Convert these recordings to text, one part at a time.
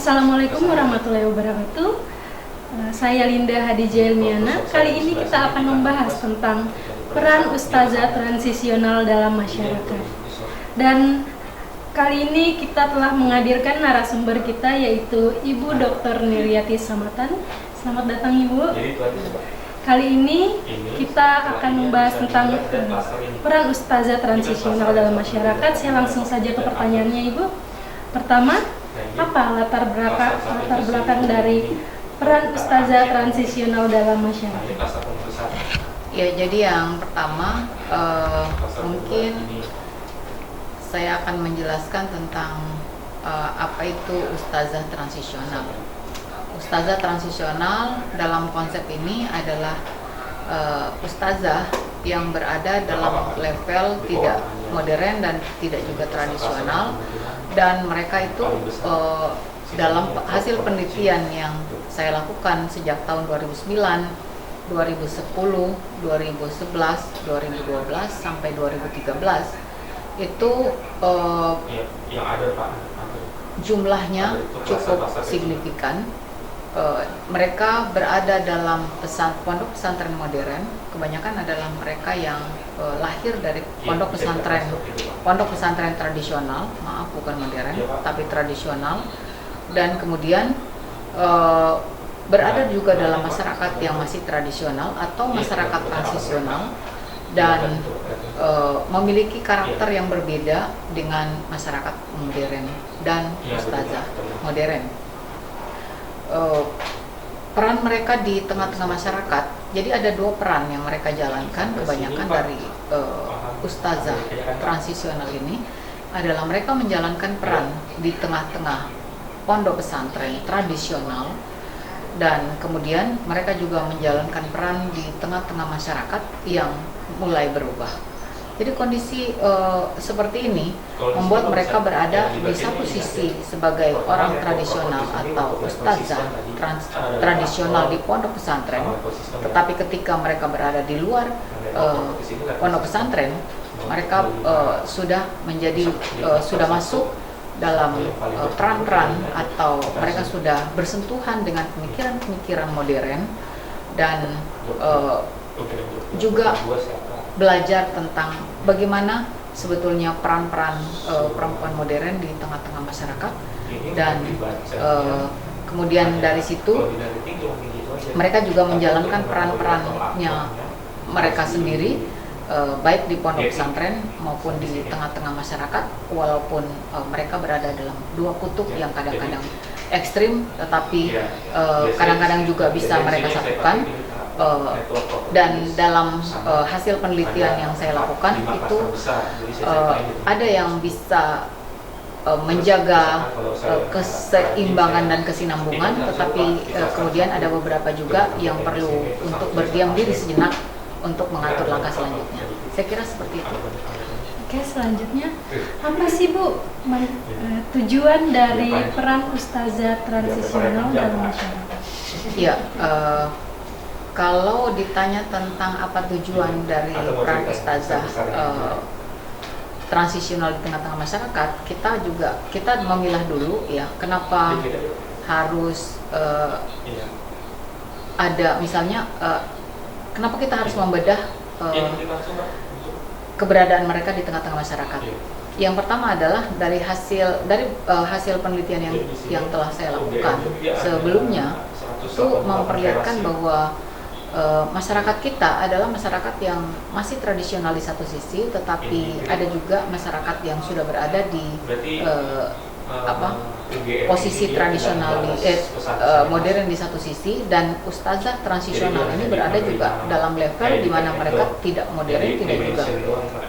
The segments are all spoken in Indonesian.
Assalamualaikum warahmatullahi wabarakatuh. Saya Linda Hadijah Ilmiana. Kali ini kita akan membahas tentang peran ustazah transisional dalam masyarakat. Dan kali ini kita telah menghadirkan narasumber kita, yaitu Ibu Dr. Niryati Samatan. Selamat datang Ibu. Kali ini kita akan membahas tentang peran ustazah transisional dalam masyarakat. Saya langsung saja ke pertanyaannya Ibu. Pertama, apa latar belakang dari peran ustazah transisional dalam masyarakat? Ya, jadi yang pertama mungkin saya akan menjelaskan tentang apa itu ustazah transisional. Ustazah transisional dalam konsep ini adalah ustazah yang berada dalam level tidak modern dan tidak juga tradisional, dan mereka itu dalam hasil penelitian yang saya lakukan sejak tahun 2009, 2010, 2011, 2012 sampai 2013 itu jumlahnya cukup signifikan. Mereka berada dalam pondok pesantren modern. Kebanyakan adalah mereka yang lahir dari pondok pesantren tradisional, maaf bukan modern, tapi tradisional, dan kemudian berada juga dalam masyarakat yang masih tradisional atau masyarakat transisional, dan memiliki karakter yang berbeda dengan masyarakat modern dan ustazah modern. Peran mereka di tengah-tengah masyarakat, jadi ada dua peran yang mereka jalankan. Kebanyakan dari ustazah transisional ini adalah mereka menjalankan peran di tengah-tengah pondok pesantren tradisional, dan kemudian mereka juga menjalankan peran di tengah-tengah masyarakat yang mulai berubah. Jadi kondisi seperti ini membuat mereka berada di satu sisi sebagai orang tradisional atau ustazah tradisional di pondok pesantren, tetapi ketika mereka berada di luar pondok pesantren, mereka sudah masuk dalam peran-peran, atau mereka sudah bersentuhan dengan pemikiran-pemikiran modern, dan juga belajar tentang bagaimana sebetulnya peran-peran perempuan modern di tengah-tengah masyarakat. Dan kemudian dari situ mereka juga menjalankan peran-perannya mereka sendiri, baik di pondok pesantren maupun di tengah-tengah masyarakat, walaupun mereka berada dalam dua kutub yang kadang-kadang ekstrim, tetapi kadang-kadang juga bisa mereka satukan. Dan dalam hasil penelitian yang saya lakukan itu ada yang bisa menjaga keseimbangan dan kesinambungan, tetapi kemudian ada beberapa juga yang perlu untuk berdiam diri sejenak untuk mengatur langkah selanjutnya. Saya kira seperti itu. Oke, selanjutnya apa sih Bu tujuan dari peran ustazah transisional dalam masyarakat? Ya, kalau ditanya tentang apa tujuan dari peran ustazah transisional di tengah-tengah masyarakat, kita memilah dulu ya, kenapa harus ada, misalnya kenapa kita harus membedah keberadaan mereka di tengah-tengah masyarakat. Yang pertama adalah dari hasil penelitian yang telah saya lakukan sebelumnya, itu memperlihatkan bahwa masyarakat kita adalah masyarakat yang masih tradisional di satu sisi, tetapi ada juga masyarakat yang sudah berada di posisi tradisional modern di satu sisi, dan ustazah transisional ini berada juga dalam level di mana mereka tidak modern, tidak juga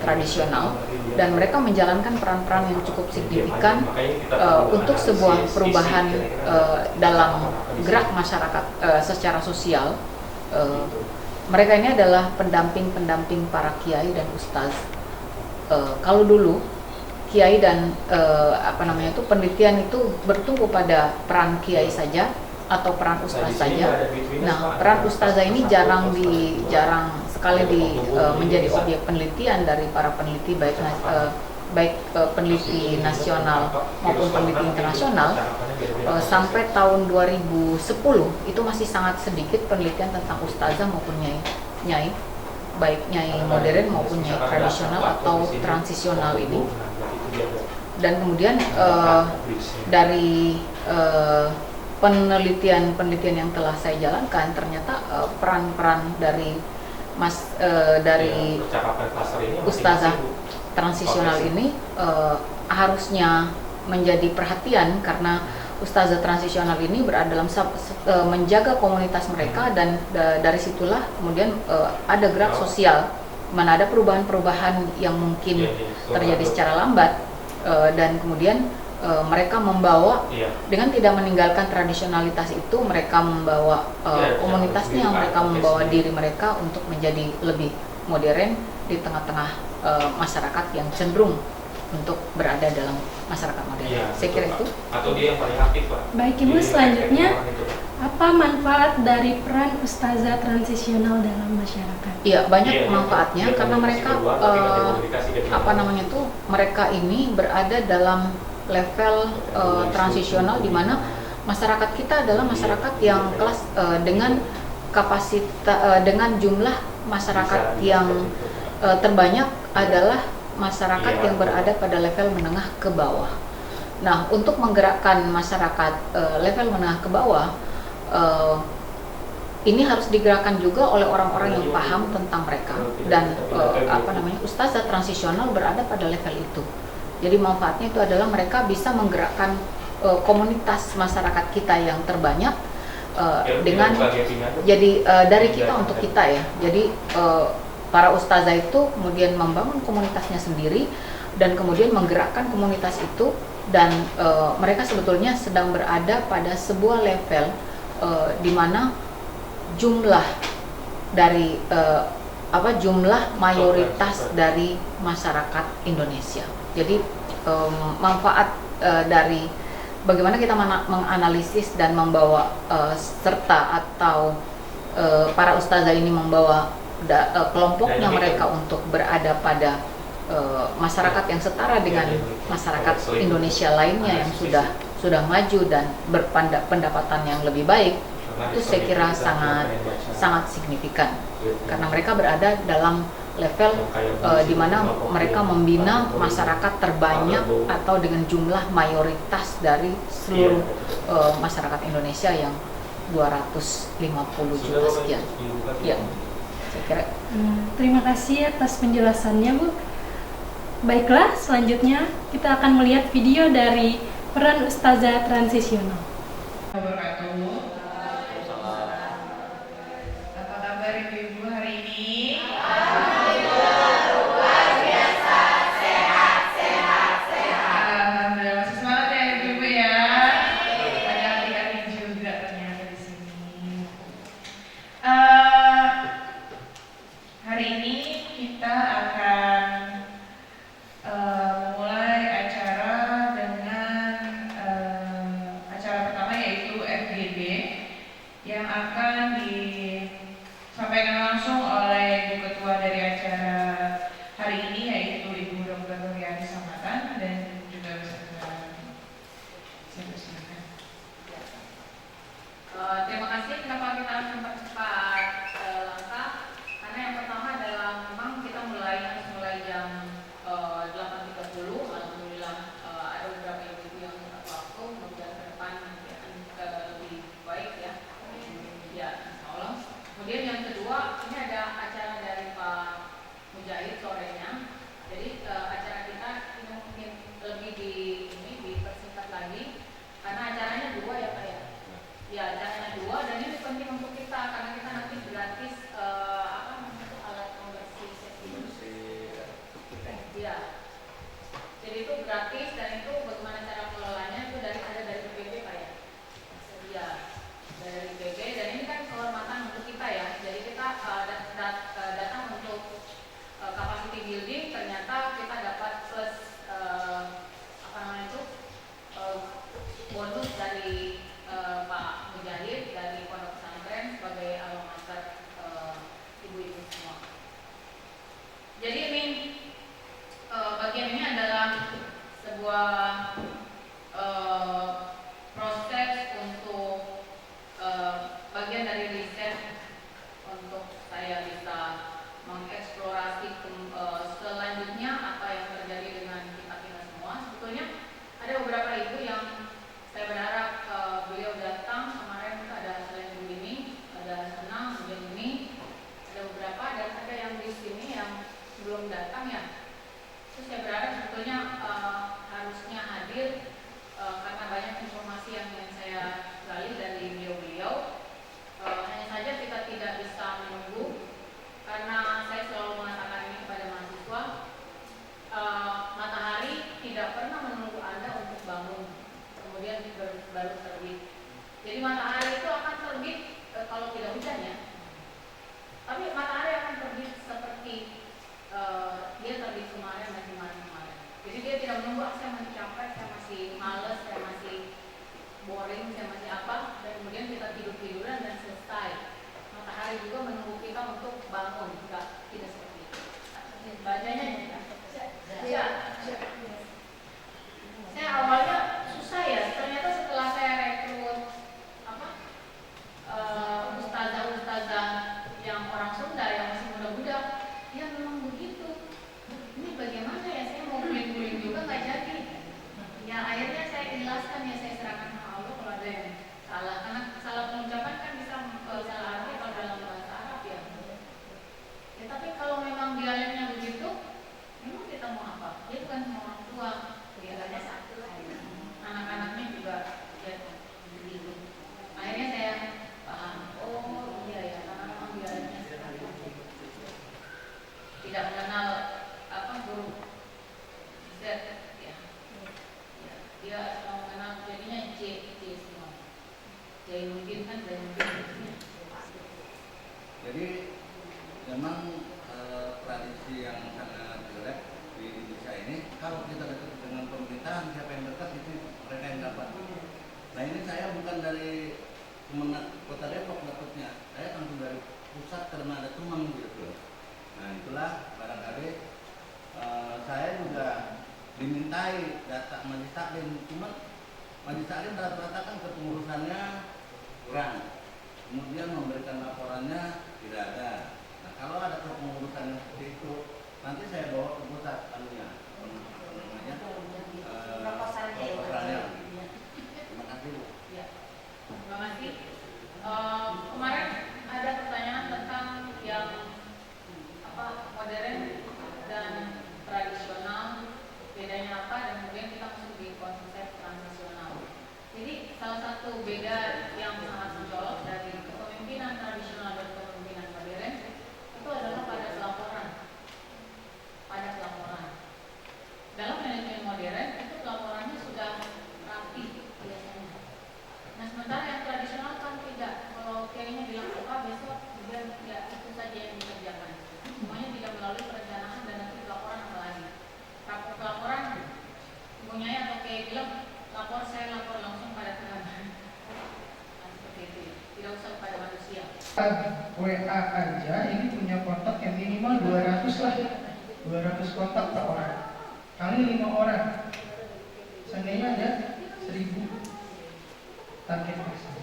tradisional, dan mereka menjalankan peran-peran yang cukup signifikan untuk sebuah perubahan dalam gerak masyarakat secara sosial. Mereka ini adalah pendamping para kiai dan ustaz. Kalau dulu kiai dan penelitian itu bertumpu pada peran kiai saja atau peran ustaz saja. Nah, peran ustazah ini jarang sekali menjadi objek penelitian dari para peneliti, baik baik peneliti nasional maupun peneliti internasional, sampai tahun 2010 itu masih sangat sedikit penelitian tentang ustazah maupun nyai, baik nyai modern maupun nyai tradisional atau transisional ini. Dan kemudian dari penelitian yang telah saya jalankan, ternyata peran-peran dari ustazah transisional ini harusnya menjadi perhatian, karena ustazah transisional ini berada dalam menjaga komunitas mereka, dan dari situlah kemudian ada gerak sosial, mana ada perubahan-perubahan yang mungkin terjadi secara lambat, dan kemudian mereka membawa dengan tidak meninggalkan tradisionalitas itu, mereka membawa komunitasnya, mereka membawa diri mereka untuk menjadi lebih modern di tengah-tengah masyarakat yang cenderung untuk berada dalam masyarakat modern. Saya kira itu. Atau dia yang paling aktif, Pak. Baik Ibu, selanjutnya apa manfaat dari peran ustazah transisional dalam masyarakat? Iya, banyak manfaatnya, karena mereka mereka ini berada dalam level transisional, di mana masyarakat kita adalah masyarakat yang kelas dengan kapasitas dengan jumlah masyarakat yang terbanyak adalah masyarakat yang berada pada level menengah ke bawah. Nah, untuk menggerakkan masyarakat level menengah ke bawah, ini harus digerakkan juga oleh orang-orang yang paham tentang mereka, dan ustazah transisional berada pada level itu. Jadi manfaatnya itu adalah mereka bisa menggerakkan komunitas masyarakat kita yang terbanyak dengan dari kita untuk kita ya. Jadi para ustazah itu kemudian membangun komunitasnya sendiri dan kemudian menggerakkan komunitas itu, dan mereka sebetulnya sedang berada pada sebuah level di mana jumlah dari jumlah mayoritas dari masyarakat Indonesia. Jadi manfaat dari bagaimana kita menganalisis dan membawa serta atau para ustazah ini membawa kelompoknya mereka untuk berada pada masyarakat yang setara dengan masyarakat Indonesia lainnya yang sudah maju dan berpendapatan yang lebih baik, itu saya kira sangat signifikan, karena mereka berada dalam level di mana mereka membina masyarakat terbanyak atau dengan jumlah mayoritas dari seluruh masyarakat Indonesia yang 250 juta sekian. Ya, saya kira. Terima kasih atas penjelasannya, Bu. Baiklah, selanjutnya kita akan melihat video dari peran ustazah transisional. Apa kabar ibu-ibu hari ini? Alhamdulillah, masih semangat ya ibu-ibu ya. Ada adik-adik juga ternyata di sini. Hari ini kita akan memulai acara dengan acara pertama, yaitu FGD, yang akan disampaikan langsung oleh Ibu Ketua dari acara hari ini, yaitu Ibu Dr. Nuriani Samatan, dan juga beserta saya persilakan. Terima kasih. Kenapa kita harus mempercepat langkah? Karena yang pertama adalah memang kita harus mulai jam 8.30. Alhamdulillah ada beberapa ibu yang tepat waktu. Kemudian ke depan nanti akan lebih baik ya. Ya, insya Allah. Kemudian yang kedua, ini ada acara dari Pak menunggu, saya masih capek, saya masih males, saya masih boring, saya masih apa, dan kemudian kita tidur-tiduran dan selesai. Matahari juga menunggu kita untuk bangun, tidak seperti itu. Bacanya ya. Saya awalnya susah ya, ternyata setelah saya rekrut ustazah-ustazah yang orang Sunda yang masih muda-muda, ya memang begitu. Ini bagaimana ya, saya mau guling-guling juga nggak jadi. Ya akhirnya saya jelaskan, ya saya serahkan sama Allah kalau ada yang salah, karena salah pengucapan kan bisa salah arti kalau dalam bahasa Arab ya. Ya tapi kalau memang dialeknya begitu, memang kita mau apa? Dia bukan sama orang tua, dia ada satu, anak-anaknya juga ya begitu. Akhirnya saya paham, oh iya ya, karena memang dialeknya seperti itu. Tidak mengenal huruf Z ya. Dia mau mengenal jadinya C semua. Zainuddin kan Zainuddin. Jadi memang tradisi yang sangat jelek di Indonesia ini, kalau kita dekat dengan pemerintahan, siapa yang dekat itu mereka yang dapat. Nah ini saya bukan dari Kota Depok dapatnya, saya langsung dari pusat karena ada Tumang gitu. Nah itulah barangkali saya juga dimintai data Majelis Taklim, cuman Majelis Taklim rata-rata kan kepengurusannya kurang, kemudian memberikan laporannya tidak ada. Nah kalau ada kepengurusan seperti itu, nanti saya bawa ke pusat namanya proposalnya. Terima kasih Bu. Ya. Terima kasih. Kemarin ada pertanyaan tentang yang modern dan tradisional, bedanya apa, dan kemudian kita masuk di konsep transisional. Jadi salah satu beda yang sangat mencolok dari kepemimpinan tradisional dan kepemimpinan modern itu adalah pada pelaporan. Dalam manajemen modern itu pelaporannya sudah rapi biasanya. Nah sementara yang tradisional kan tidak. Kalau kayaknya bilang apa besok dia ya itu saja yang dikerjakan. Semuanya tidak melalui perencanaan dan nanti pelaporan apa lagi. Pelaporan punya atau kayak bilang saya lapor langsung pada Tuhan. Nah, seperti itu ya. Tidak usah kepada manusia. WA aja ini punya kontak yang minimal 200 lah. 200 kontak per orang. Kali 5 orang. Seandainya ada 1000 target person.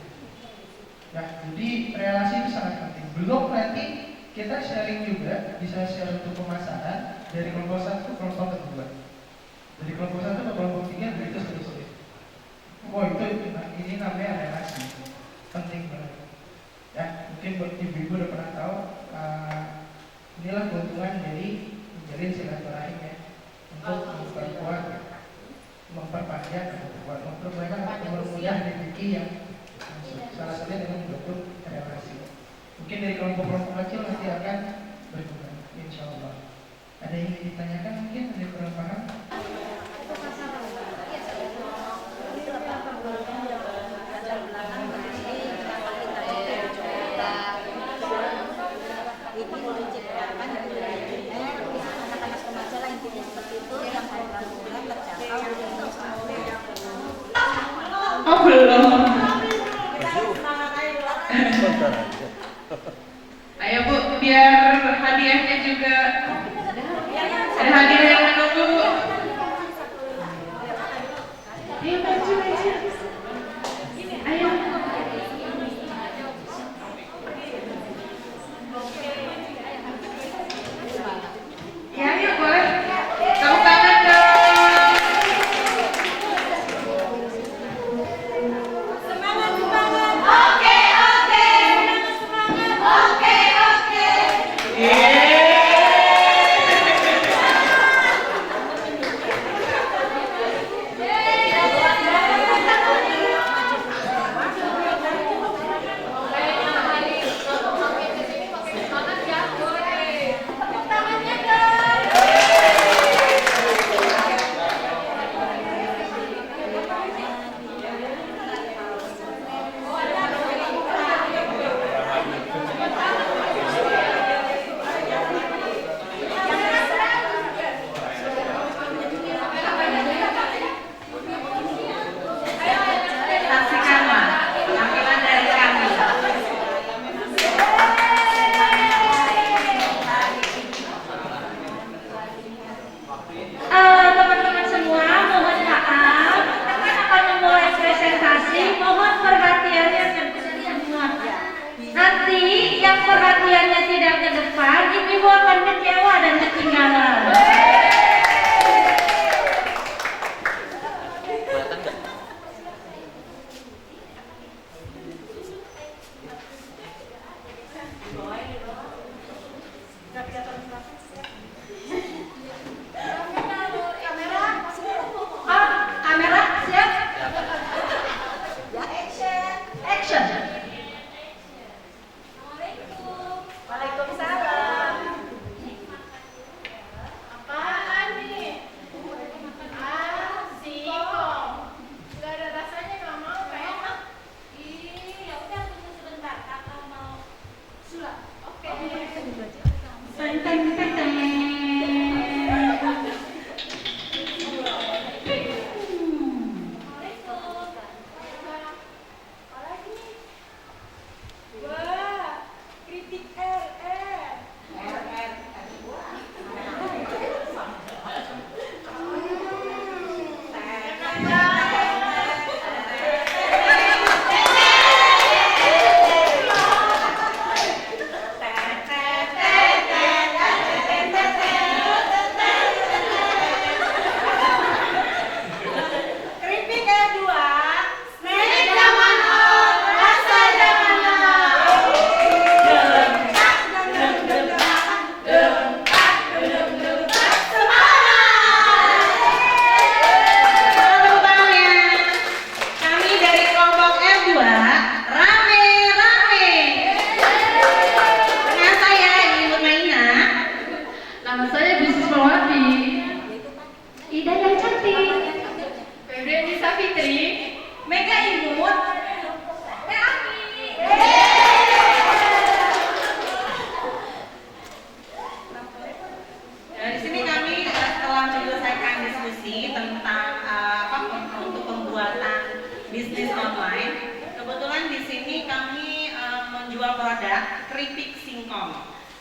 Nah, jadi relasi itu sangat penting. Belum nanti kita sharing juga, bisa share untuk pemasaran dari kelompok 1 ke kelompok kedua. Dari kelompok 1 ke kelompok 3 begitu seterusnya. Oh itu ini namanya relasi. Penting banget. Ya, mungkin buat ibu-ibu udah pernah tahu inilah keuntungan dari menjalin silaturahim ya, untuk memperpanjang, memperbanyak, mempermudah rezeki yang salah satunya dengan membentuk relasi. Mungkin dari kelompok-kelompok kecil nanti akan berkembang, insya Allah. Ada yang ingin ditanyakan mungkin, ada yang kurang paham? Oh belum. Ayo Bu, biar hadiahnya juga ada hadiah yang menunggu. Ayo maju aja. Ayo. Ya, ayo boleh. Tepuk tangan dong.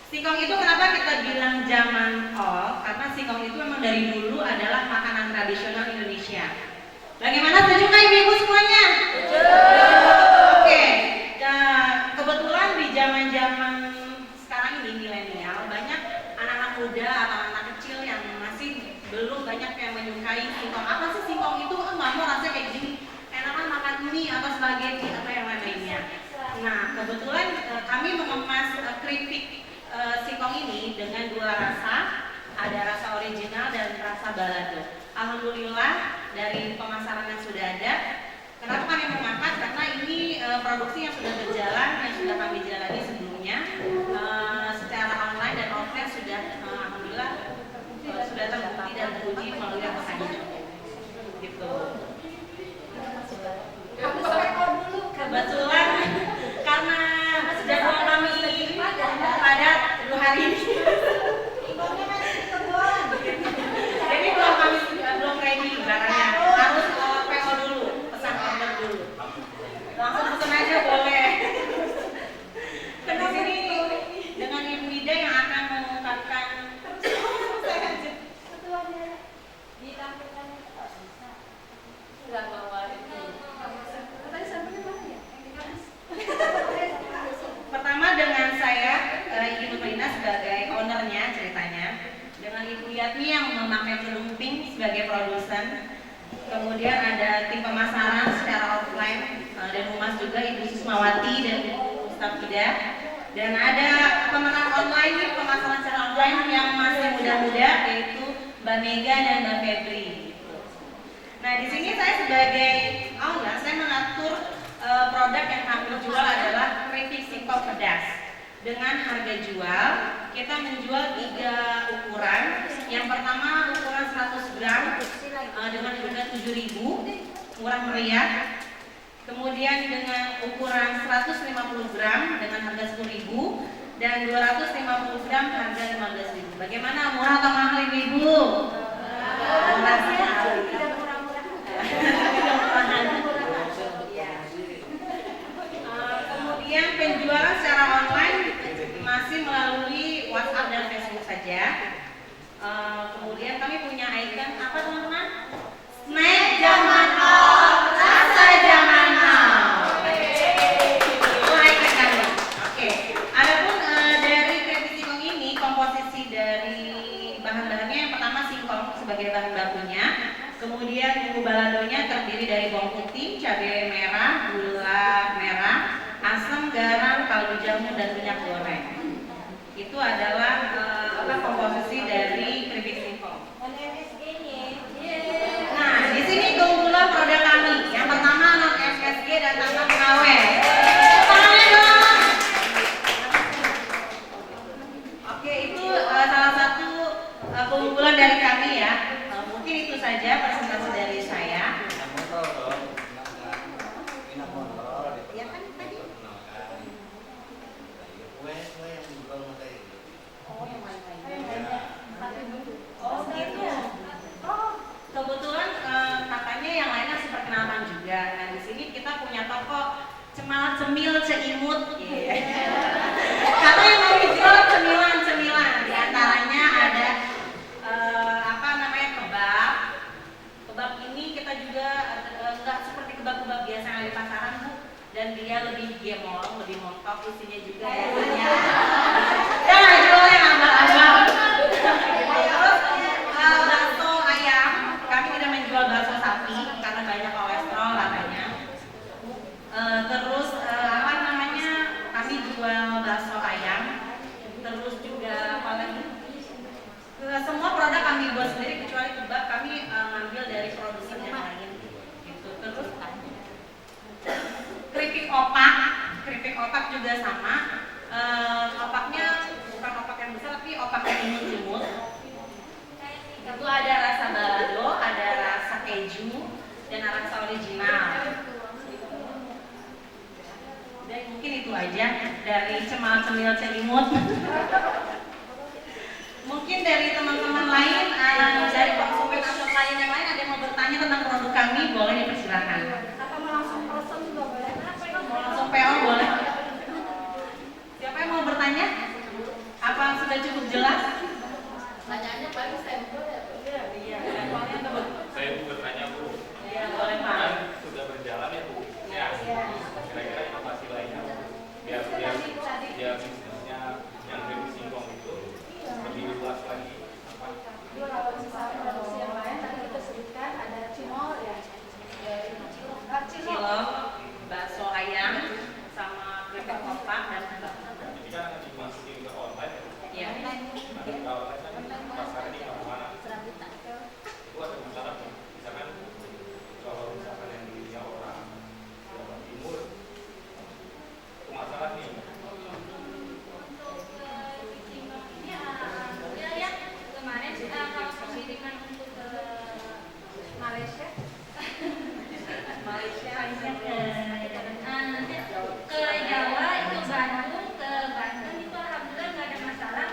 Singkong itu kenapa kita bilang zaman old? Karena singkong itu memang dari dulu adalah makanan tradisional Indonesia. Bagaimana, setuju nggak ibu-ibu semuanya? Oke. Nah, kebetulan di zaman sekarang ini milenial, banyak anak-anak muda atau anak kecil yang masih belum banyak yang menyukai singkong. Apa sih singkong itu? Nggak mau rasanya kayak gini. Enakan makan mie atau spaghetti atau yang lainnya. Nah, kebetulan kami mengemas keripik singkong ini dengan dua rasa, ada rasa original dan rasa balado. Alhamdulillah dari pemasaran yang sudah ada. Kenapa kami mengangkat? Karena ini produksi yang sudah berjalan, yang sudah kami jalani sebelumnya, secara online dan offline sudah alhamdulillah sudah terbukti dan teruji melalui aplikasi. Gitu. Kebetulan karena jadwal kami padat 2 hari ini. Jadi belum ready barangnya. Harus PO dulu, pesan order dulu. Langsung pesan aja boleh. Dan di sini dengan Ibu Ida yang akan mengungkapkan pertama dengan saya Ibu Marina sebagai ownernya ceritanya, dengan Ibu Yatmi yang memakai celumping sebagai produsen, kemudian ada tim pemasaran secara offline dan humas juga Ibu Susmawati dan Ustaz Ida, dan ada pemenang online pemasaran secara online yang masih muda-muda yaitu Mbak Mega dan Mbak Febri. Nah, di sini saya sebagai owner, saya mengatur produk yang kami jual adalah keripik singkong pedas. Dengan harga jual, kita menjual 3 ukuran. Yang pertama ukuran 100 gram dengan harga 7.000, murah meriah. Kemudian dengan ukuran 150 gram dengan harga 10.000 dan 250 gram harga 15.000. Bagaimana, murah atau mahal ibu-ibu? Murah sekali. Kemudian penjualan secara online masih melalui WhatsApp dan Facebook saja. Kemudian kami punya icon apa teman-teman? Snack zaman now, rasa zaman now. Itu icon kami. Oke. Adapun dari keripik singkong ini, komposisi dari bahan-bahannya yang pertama singkong sebagai bahan bakunya. Kemudian bumbu baladonya terdiri dari bawang putih, cabai merah, gula merah, asam, garam, kaldu jamur, dan minyak goreng. Itu adalah komposisi dari keripik singkong. Nah, di sini keunggulan produk kami. Yang pertama non FSG dan tanpa pengawet. Tangannya dong. Oke, itu salah satu keunggulan dari kami ya. Mungkin itu saja presentasi dari saya. dari Cemal Cemil Celimut. Mungkin dari teman-teman lain, dari konsumen atau klien yang lain ada yang mau bertanya tentang produk kami, boleh dipersilakan. Atau mau langsung person juga boleh. Mau langsung PO boleh. Siapa yang mau bertanya? Apa sudah cukup jelas? Pertanyaannya paling sampel ya. Iya, sampelnya tuh. Saya mau bertanya Bu, Iya, boleh Pak. kan sudah berjalan ya Bu, ya kira-kira inovasi lainnya biar bisnisnya yang dari singkong itu lebih luas lagi apa? Itu kalau misalnya produksi yang lain tadi kita sebutkan ada cimol ya. Cilok, bakso ayam, sama keripik kotak dan Ini kan akan dimasukin ke online ya. ya. Nanti kalau online kan pasarnya di mana-mana. Itu ada masalah nggak? Misalkan kalau misalkan yang dirinya orang Jawa Timur itu masalah nih. Kemarin kalau pengiriman untuk ke Malaysia nanti ke Jawa itu Bandung, ke Banten itu alhamdulillah nggak ada masalah.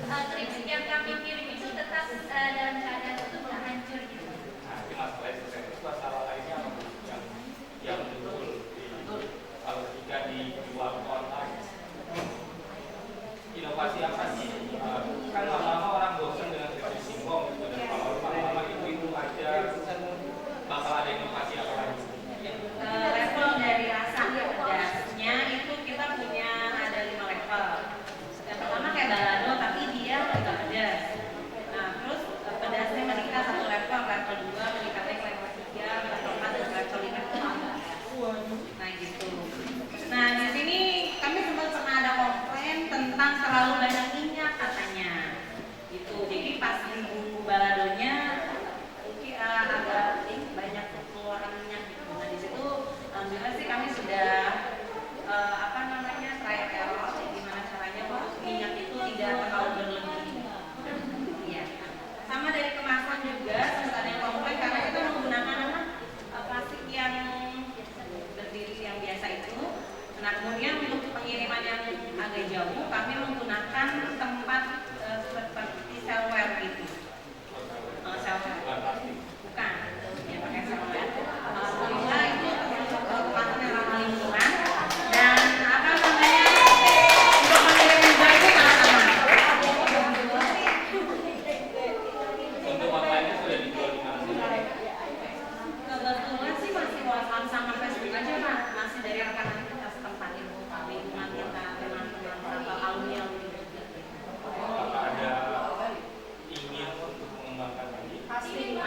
Keripik yang kami kirim itu tetap dalam keadaan itu nggak hancur gitu. Nah, ini masalahnya itu masalah lainnya apa Bu? Yang muncul kalau ketika dijual online. Inovasi apa sih? Kan lama-lama orang bosan dengan keripik singkong gitu, dan kalau lama-lama itu aja bakal ada inovasi apa lagi? Level dari rasa pedasnya itu kita punya ada 5 level. Yang pertama kayak balado tapi dia nggak pedas. Nah terus pedasnya meningkat 1 level, level 2 meningkatnya ke level 3, level 4 dan level 5 itu nah gitu. Nah di sini kami sempat pernah ada komplain tentang terlalu banyak minyak katanya. Gitu. Jadi pas di bumbu baladonya mungkin agak banyak keluaran minyak gitu. Nah di situ alhamdulillah sih kami sudah trial error gimana caranya kok minyak itu tidak terlalu berlebih. Iya. Sama dari kemasan juga sempat ada yang komplain karena kita menggunakan plastik yang berdiri yang biasa itu. Nah kemudian untuk pengiriman yang agak jauh kami menggunakan tempat seperti selware gitu. Selware. Bukan, ya pakai selware. Alhamdulillah itu kemasannya ramah lingkungan dan apa namanya untuk mengirim juga itu sangat aman. Untuk online sudah dijual di mana? Kebetulan sih masih WhatsApp sama Facebook aja Pak, masih dari rekan kita setempat itu, lingkungan kita, teman-teman atau alumni gitu. Apakah ada ingin untuk mengembangkan lagi? Pasti.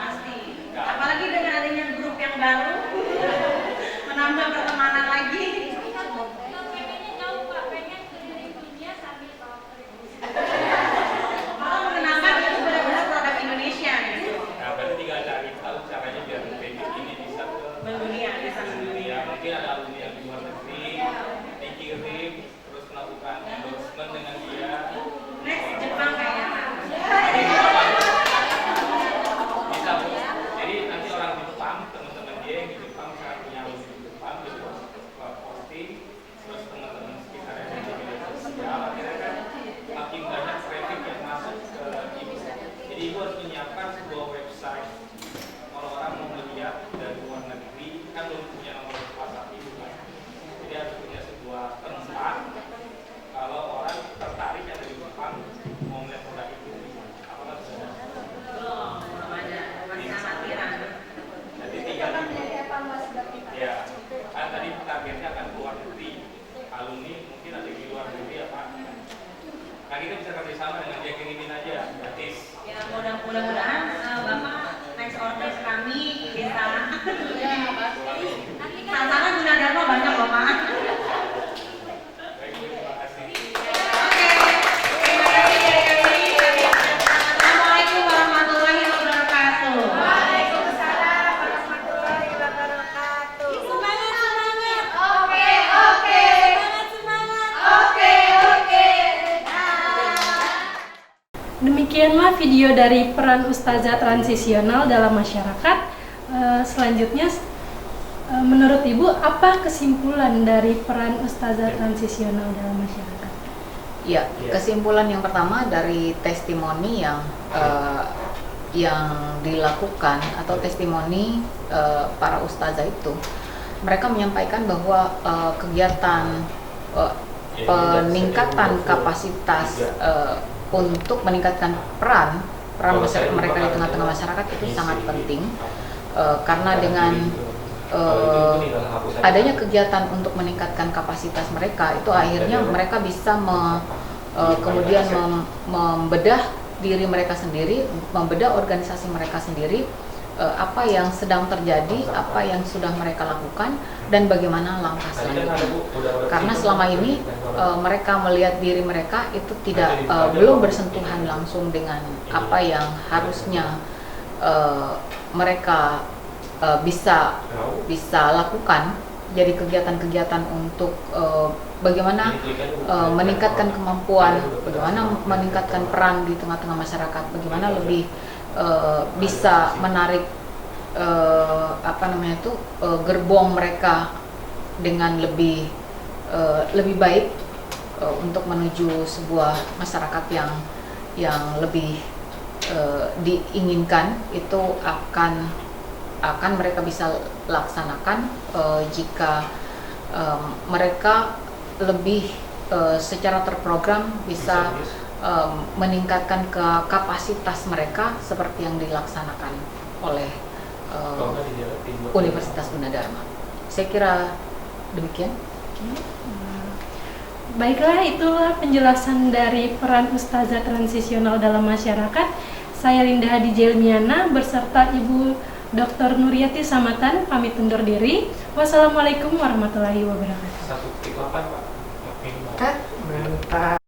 Apalagi dengan adanya grup yang baru, menambah pertemanan lagi. Kalau mengenalkan itu benar-benar produk Indonesia gitu. Nah, berarti tinggal cari tahu caranya biar kredit ini bisa ke Mendunia, bisa mendunia. Mungkin ada alumni yang di luar negeri, dikirim, terus melakukan endorsement dengan dia. Next Jepang kayaknya. Bisa Bu. Jadi nanti orang di Jepang, teman-teman dia yang di Jepang misalnya punya alumni di Jepang, dia posting, terus teman-teman sekitar yang di media sosial, akhirnya kan makin banyak traffic yang masuk ke Ibu. Jadi Ibu harus menyiapkan sebuah website. Kalau orang mau melihat dari luar negeri, kan belum punya nomor WhatsApp Ibu kan. Jadi harus punya sebuah tempat. Kalau orang tertarik yang dari Jepang mau melihat produk itu, apakah sudah? Belum ada, masih amatiran. Jadi tinggal ya, kan tadi targetnya akan keluar negeri. Alumni mungkin ada di luar negeri ya Pak. Nah kita bisa kerjasama dengan dia, kirimin aja gratis. Ya mudah-mudahan Bapak next order kami bisa. Sana Gunadarma banyak loh Pak. Baik Bu, terima kasih. Oke, terima kasih dari kami. Assalamualaikum warahmatullahi wabarakatuh. Waalaikumsalam warahmatullahi wabarakatuh. Semangat, semangat. Oke. Semangat. Oke. Demikianlah video dari peran ustazah transisional dalam masyarakat. Selanjutnya menurut Ibu apa kesimpulan dari peran ustazah transisional dalam masyarakat? Ya, kesimpulan yang pertama dari testimoni yang dilakukan atau testimoni para ustazah itu, mereka menyampaikan bahwa kegiatan peningkatan kapasitas untuk meningkatkan peran masyarakat mereka di tengah-tengah masyarakat itu sangat penting, karena dengan adanya kegiatan untuk meningkatkan kapasitas mereka itu akhirnya mereka bisa kemudian membedah diri mereka sendiri, membedah organisasi mereka sendiri, apa yang sedang terjadi, apa yang sudah mereka lakukan, dan bagaimana langkah selanjutnya. Karena selama ini mereka melihat diri mereka itu belum bersentuhan langsung dengan apa yang harusnya mereka bisa lakukan. Jadi kegiatan-kegiatan untuk bagaimana meningkatkan kemampuan, bagaimana meningkatkan peran di tengah-tengah masyarakat, bagaimana lebih bisa menarik gerbong mereka dengan lebih baik untuk menuju sebuah masyarakat yang lebih diinginkan, itu akan mereka bisa laksanakan jika mereka lebih secara terprogram bisa meningkatkan kapasitas mereka seperti yang dilaksanakan oleh Universitas Gunadarma. Saya kira demikian. Baiklah, itulah penjelasan dari peran ustazah transisional dalam masyarakat. Saya Linda Hadi Jelmiana beserta Ibu Dr. Nuriyati Samatan pamit undur diri. Wassalamualaikum warahmatullahi wabarakatuh. Satu titik 8 Pak. Mantap.